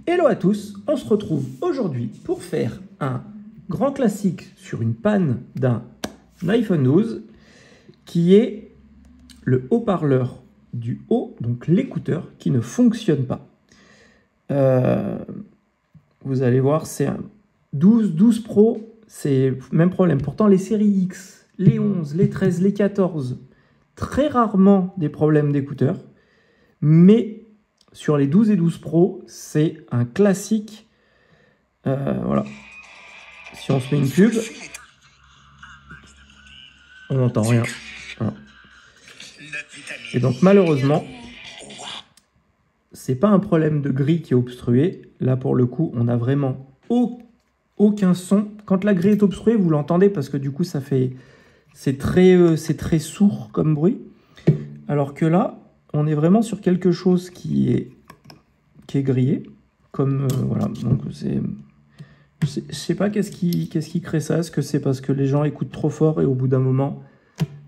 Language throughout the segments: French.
Hello à tous, on se retrouve aujourd'hui pour faire un grand classique sur une panne d'un iPhone 12 qui est le haut-parleur du haut, donc l'écouteur qui ne fonctionne pas. Vous allez voir, c'est un 12 Pro, c'est le même problème. Pourtant les séries X, les 11, les 13, les 14, très rarement des problèmes d'écouteurs, mais sur les 12 et 12 Pro, c'est un classique. Voilà. Si on se met une pub, on n'entend rien. Voilà. Et donc malheureusement, c'est pas un problème de grille qui est obstrué. Là pour le coup, on n'a vraiment aucun son. Quand la grille est obstruée, vous l'entendez parce que du coup, ça fait, c'est très sourd comme bruit. Alors que là, on est vraiment sur quelque chose qui est grillé. Comme voilà, donc je sais pas qu'est-ce qui crée ça. Est-ce que c'est parce que les gens écoutent trop fort et au bout d'un moment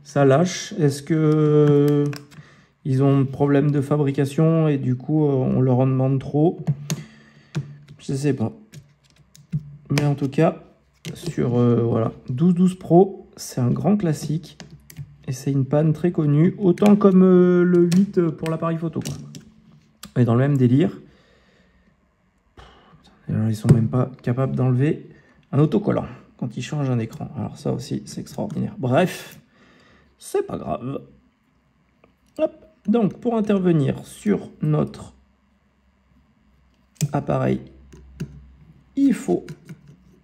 ça lâche? Est-ce que ils ont un problème de fabrication et du coup on leur en demande trop? Je sais pas. Mais en tout cas sur voilà, 12 Pro, c'est un grand classique et c'est une panne très connue, autant comme le 8 pour l'appareil photo, quoi. On est dans le même délire. Alors, ils sont même pas capables d'enlever un autocollant quand ils changent un écran. Alors ça aussi, c'est extraordinaire. Bref, c'est pas grave. Hop. Donc, pour intervenir sur notre appareil, il faut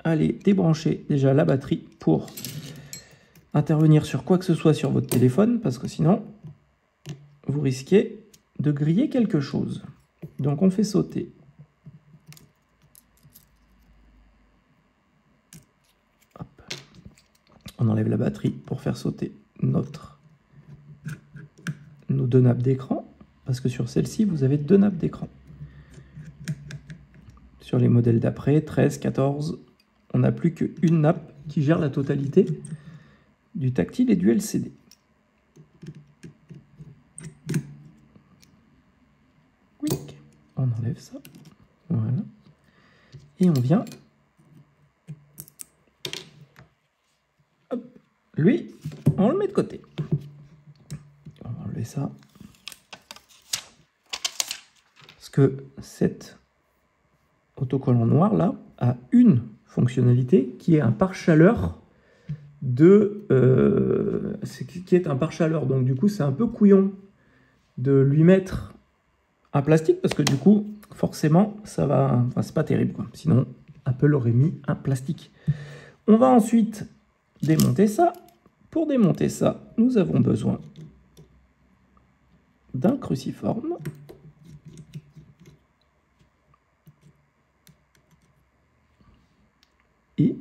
aller débrancher déjà la batterie pour intervenir sur quoi que ce soit sur votre téléphone, parce que sinon, vous risquez de griller quelque chose. Donc, on fait sauter. On enlève la batterie pour faire sauter nos deux nappes d'écran, parce que sur celle-ci, vous avez deux nappes d'écran. Sur les modèles d'après, 13, 14, on n'a plus qu'une nappe qui gère la totalité du tactile et du LCD. Oui, on enlève ça. Voilà. Et on vient... Hop. Lui, on le met de côté. On va enlever ça. Parce que cet autocollant noir là a une fonctionnalité qui est un pare-chaleur qui est un pare-chaleur. Donc du coup, c'est un peu couillon de lui mettre un plastique parce que du coup, forcément, ça va... Enfin, c'est pas terrible, quoi. Sinon, Apple aurait mis un plastique. On va ensuite démonter ça. Pour démonter ça, nous avons besoin d'un cruciforme. Et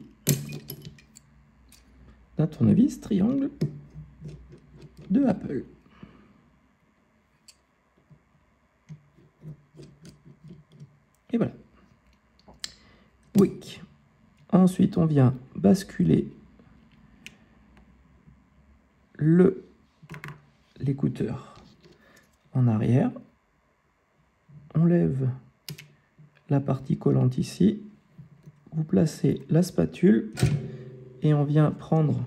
d'un tournevis triangle de Apple. Et voilà. Oui. Ensuite, on vient basculer l'écouteur en arrière. On lève la partie collante ici. Vous placez la spatule et on vient prendre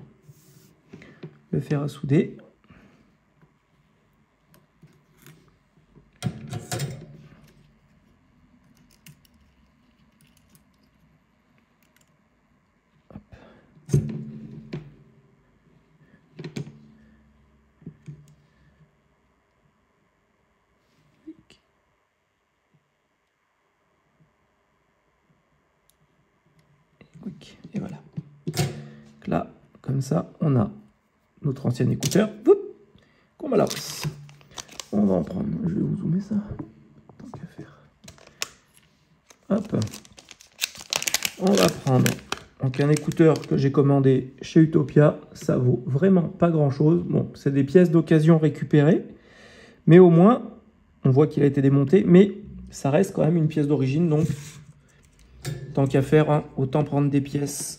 le fer à souder. Et voilà. Donc là, comme ça, on a notre ancien écouteur qu'on balance. On va en prendre. Je vais vous zoomer ça. Tant qu'à faire. Hop. On va prendre donc un écouteur que j'ai commandé chez Utopia. Ça vaut vraiment pas grand chose. Bon, c'est des pièces d'occasion récupérées. Mais au moins, on voit qu'il a été démonté. Mais ça reste quand même une pièce d'origine. Donc, tant qu'à faire, hein, autant prendre des pièces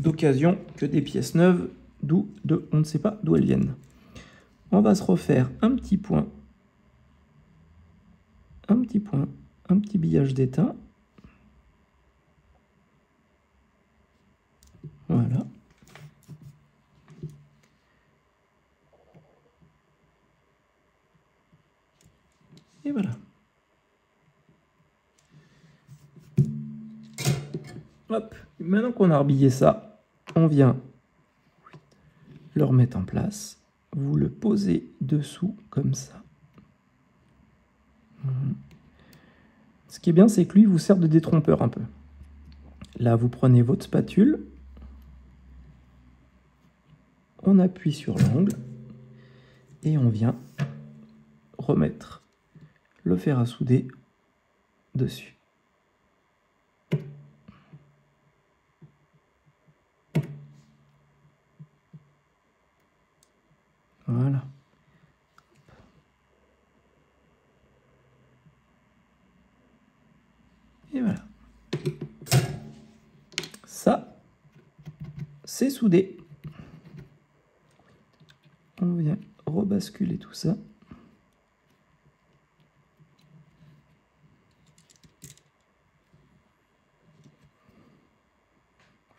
d'occasion que des pièces neuves, on ne sait pas d'où elles viennent. On va se refaire un petit point un petit billage d'étain. Voilà. Et voilà. Hop, maintenant qu'on a rhabillé ça, on vient le remettre en place. Vous le posez dessous comme ça. Ce qui est bien, c'est que lui vous sert de détrompeur un peu. Là, vous prenez votre spatule, on appuie sur l'angle et on vient remettre le fer à souder dessus. Voilà. Et voilà. Ça, c'est soudé. On vient rebasculer tout ça.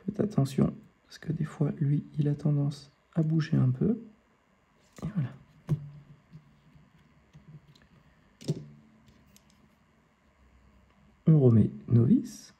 Faites attention, parce que des fois, lui, il a tendance à bouger un peu. Et voilà. On remet nos vis.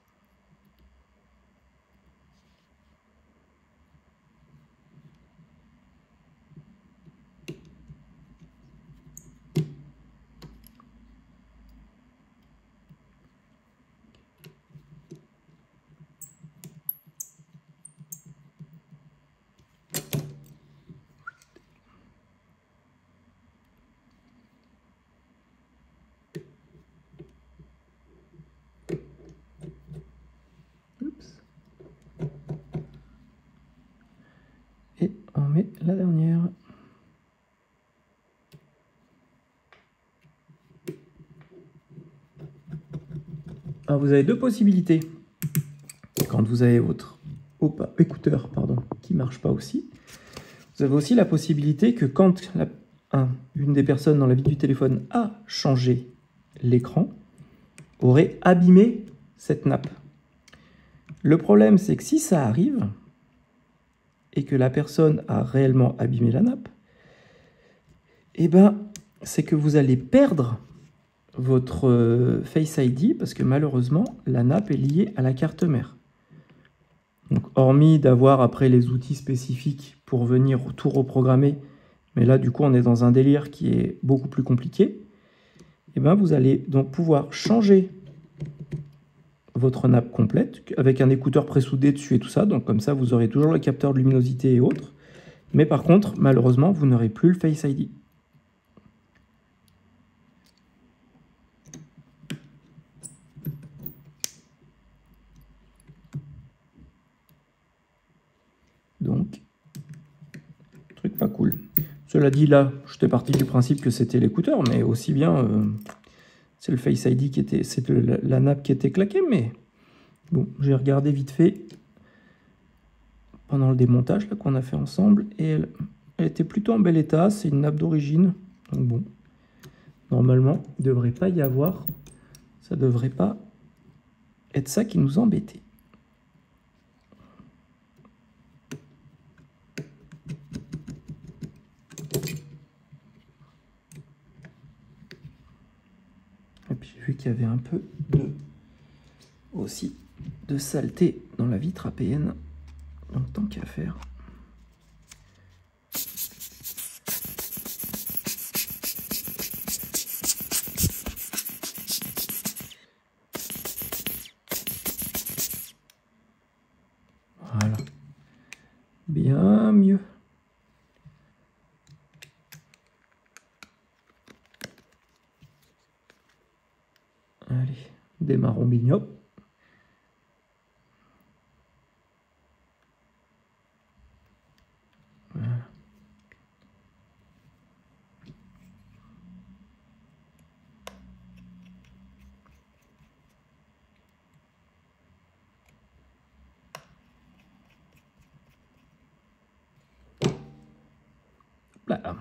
Oups. Et on met la dernière. Alors vous avez deux possibilités. Quand vous avez votre écouteur qui ne marche pas aussi, vous avez aussi la possibilité que quand une des personnes dans la vie du téléphone a changé l'écran, aurait abîmé cette nappe. Le problème, c'est que si ça arrive, et que la personne a réellement abîmé la nappe, eh ben, c'est que vous allez perdre votre Face ID, parce que malheureusement, la nappe est liée à la carte mère. Donc, hormis d'avoir après les outils spécifiques pour venir tout reprogrammer, mais là, du coup, on est dans un délire qui est beaucoup plus compliqué, et ben, vous allez donc pouvoir changer votre nappe complète avec un écouteur présoudé dessus et tout ça. Donc, comme ça, vous aurez toujours le capteur de luminosité et autres. Mais par contre, malheureusement, vous n'aurez plus le Face ID. Donc, truc pas cool. Cela dit, là, j'étais parti du principe que c'était l'écouteur, mais aussi bien, c'est le Face ID qui était, c'est la nappe qui était claquée, mais bon, j'ai regardé vite fait pendant le démontage qu'on a fait ensemble, et elle était plutôt en bel état. C'est une nappe d'origine, donc bon, normalement, il ne devrait pas y avoir, ça ne devrait pas être ça qui nous embêtait. Et puis j'ai vu qu'il y avait un peu aussi de saleté dans la vitre APN, donc tant qu'à faire. Voilà, bien mieux. Allez, démarrons Bignop. Voilà. Là.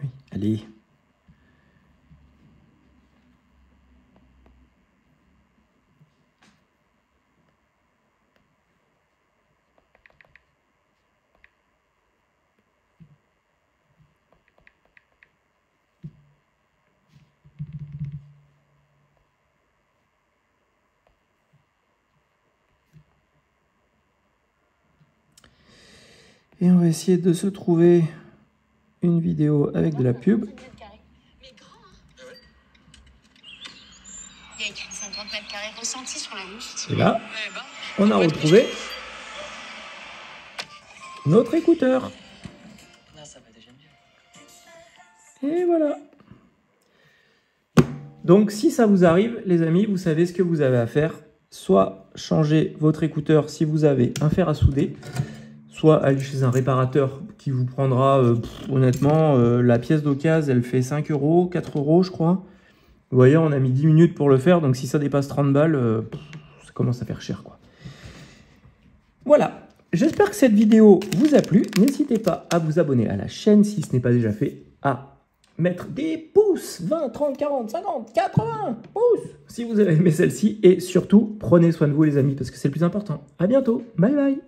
Oui, elle Allez. Et on va essayer de se trouver une vidéo avec de la pub. Il y a écrit 50 mètres carrés ressentis sur la liste. Et là, on a retrouvé notre écouteur. Et voilà. Donc si ça vous arrive, les amis, vous savez ce que vous avez à faire. Soit changer votre écouteur si vous avez un fer à souder, soit aller chez un réparateur qui vous prendra, honnêtement, la pièce d'occasion, elle fait 5 €, 4 € je crois. Vous voyez, on a mis 10 minutes pour le faire, donc si ça dépasse 30 balles, ça commence à faire cher, quoi. Voilà, j'espère que cette vidéo vous a plu. N'hésitez pas à vous abonner à la chaîne si ce n'est pas déjà fait, à mettre des pouces, 20, 30, 40, 50, 80 pouces si vous avez aimé celle-ci. Et surtout, prenez soin de vous les amis, parce que c'est le plus important. À bientôt, bye bye.